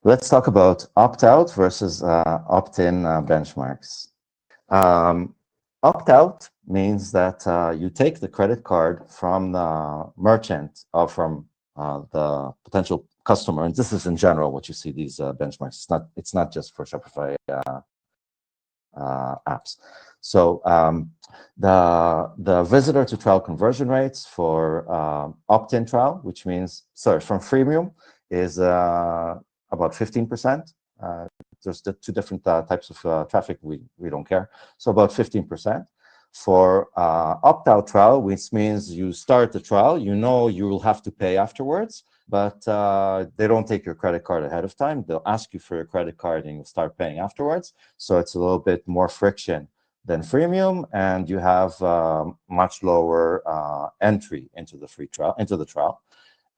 let's talk about opt-out versus opt-in benchmarks. Opt-out means that you take the credit card from the merchant or from the potential customer, and this is in general what you see these benchmarks. It's not just for Shopify apps. So the visitor to trial conversion rates for opt-in trial, which means from freemium, is about 15%. There's the two different types of traffic. We don't care. So about 15%. For opt-out trial, which means you start the trial, you know you will have to pay afterwards, but they don't take your credit card ahead of time. They'll ask you for your credit card and you'll start paying afterwards. So it's a little bit more friction than freemium, and you have much lower entry into the free trial, into the trial.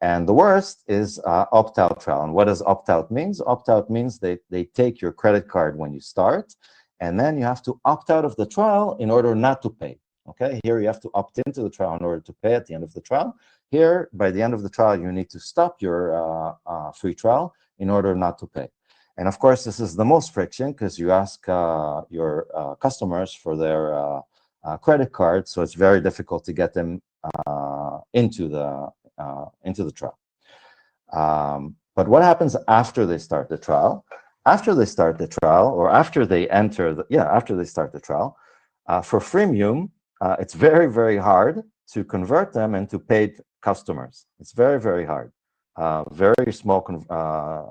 And the worst is opt-out trial. And what does opt-out means? Opt-out means they take your credit card when you start, and then you have to opt out of the trial in order not to pay. Okay, here you have to opt into the trial in order to pay at the end of the trial. Here, by the end of the trial, you need to stop your free trial in order not to pay. And of course, this is the most friction because you ask your customers for their credit card, so it's very difficult to get them into the trial. But what happens after they start the trial? After they start the trial, or after they enter, after they start the trial, for freemium, it's very, very hard to convert them into paid customers. It's very, very hard. Very small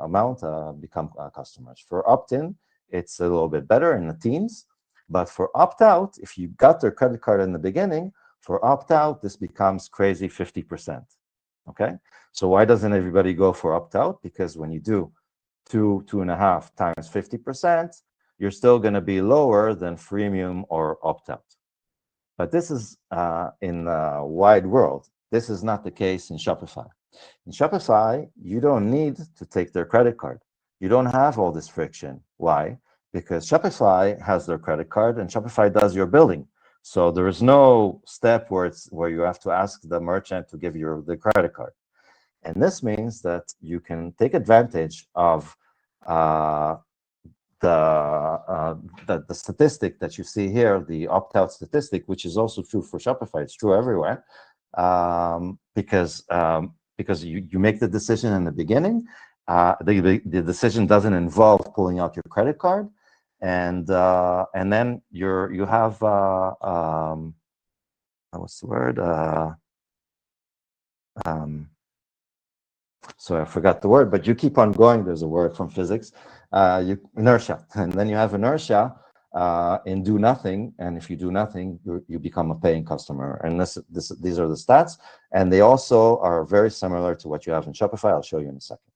amount become customers. For opt-in, it's a little bit better in the teens. But for opt-out, if you got their credit card in the beginning, for opt-out, this becomes crazy 50%. Okay? So why doesn't everybody go for opt-out? Because when you do 2.5 times 50%, you're still going to be lower than freemium or opt-out. But this is in the wide world. This is not the case in Shopify. In Shopify, you don't need to take their credit card. You don't have all this friction. Why? Because Shopify has their credit card and Shopify does your billing. So there is no step where you have to ask the merchant to give you the credit card. And this means that you can take advantage of the statistic that you see here, the opt-out statistic, which is also true for Shopify. It's true everywhere, because you make the decision in the beginning. The decision doesn't involve pulling out your credit card, and then you have what's the word? So I forgot the word, but you keep on going. There's a word from physics, inertia, and then you have inertia in do nothing. And if you do nothing, you become a paying customer. And these are the stats, and they also are very similar to what you have in Shopify. I'll show you in a second.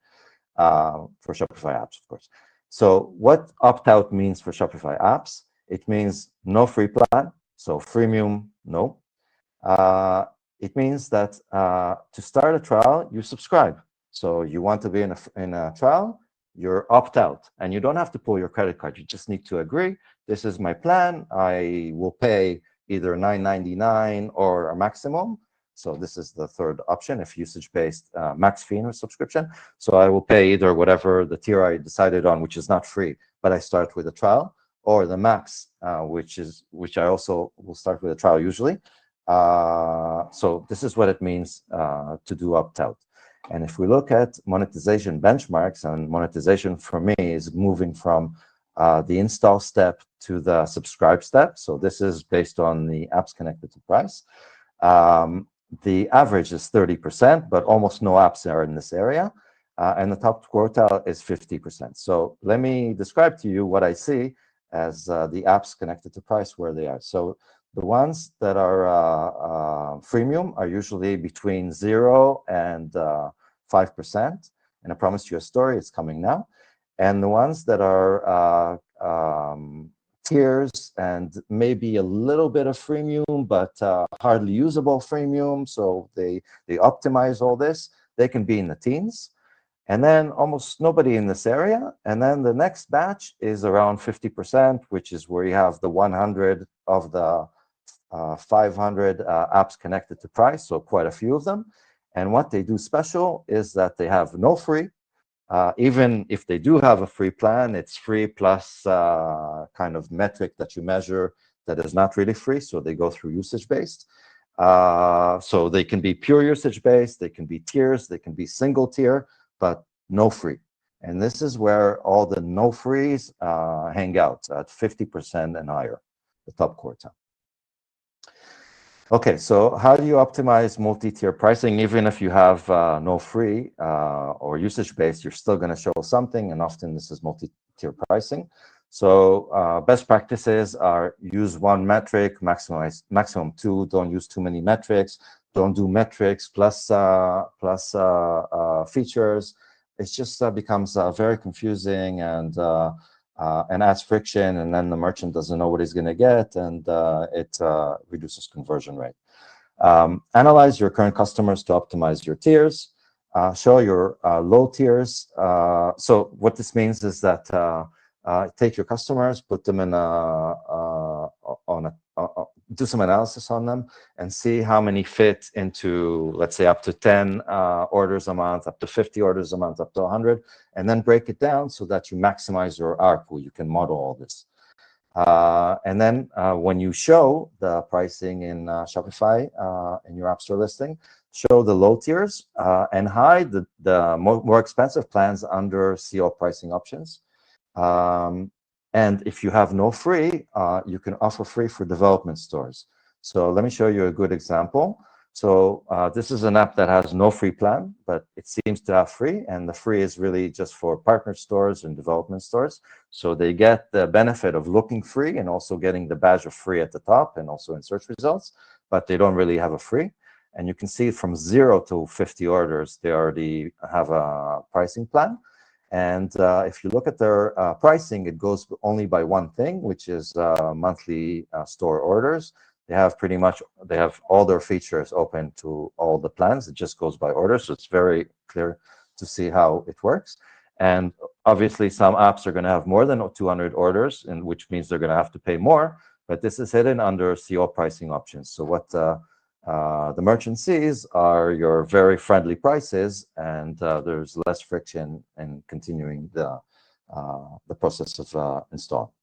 For Shopify apps, of course. So what opt-out means for Shopify apps? It means no free plan, so freemium, no. It means that to start a trial, you subscribe. So you want to be in a trial, you're opt-out, and you don't have to pull your credit card. You just need to agree, this is my plan. I will pay either $9.99 or a maximum. So this is the third option, if usage-based max fee or subscription. So I will pay either whatever the tier I decided on, which is not free, but I start with a trial, or the max, which I also will start with a trial usually. So this is what it means to do opt-out. And if we look at monetization benchmarks, and monetization for me is moving from the install step to the subscribe step. So this is based on the apps connected to price. The average is 30%, but almost no apps are in this area. And the top quartile is 50%. So let me describe to you what I see as the apps connected to price, where they are. So the ones that are freemium are usually between 0 and 5%. And I promised you a story, it's coming now. And the ones that are tiers and maybe a little bit of freemium, but hardly usable freemium, so they optimize all this, they can be in the teens. And then almost nobody in this area. And then the next batch is around 50%, which is where you have the 100 of the 500 apps connected to price, so quite a few of them. And what they do special is that they have no free, Even if they do have a free plan, it's free plus kind of metric that you measure that is not really free, so they go through usage-based. So they can be pure usage-based, they can be tiers, they can be single tier, but no free. And this is where all the no frees hang out at 50% and higher, the top quartile. Okay, so how do you optimize multi-tier pricing? Even if you have no free or usage-based, you're still going to show something, and often this is multi-tier pricing. So best practices are use one metric, maximum two, don't use too many metrics, don't do metrics plus features. It just becomes very confusing and adds friction, and then the merchant doesn't know what he's going to get, and it reduces conversion rate. Analyze your current customers to optimize your tiers. Show your low tiers. So what this means is that take your customers, put them in do some analysis on them and see how many fit into, let's say, up to 10 orders a month, up to 50 orders a month, up to 100, and then break it down so that you maximize your ARPU. You can model all this. And then when you show the pricing in Shopify in your App Store listing, show the low tiers and hide the more expensive plans under CO pricing options. And if you have no free, you can offer free for development stores. So let me show you a good example. So this is an app that has no free plan, but it seems to have free, and the free is really just for partner stores and development stores. So they get the benefit of looking free and also getting the badge of free at the top and also in search results, but they don't really have a free. And you can see from 0 to 50 orders, they already have a pricing plan. And if you look at their pricing, it goes only by one thing, which is monthly store orders. They have all their features open to all the plans. It just goes by order, so it's very clear to see how it works. And obviously, some apps are going to have more than 200 orders, and which means they're going to have to pay more. But this is hidden under CO pricing options. So what the merchant sees are your very friendly prices, and there's less friction in continuing the process of install.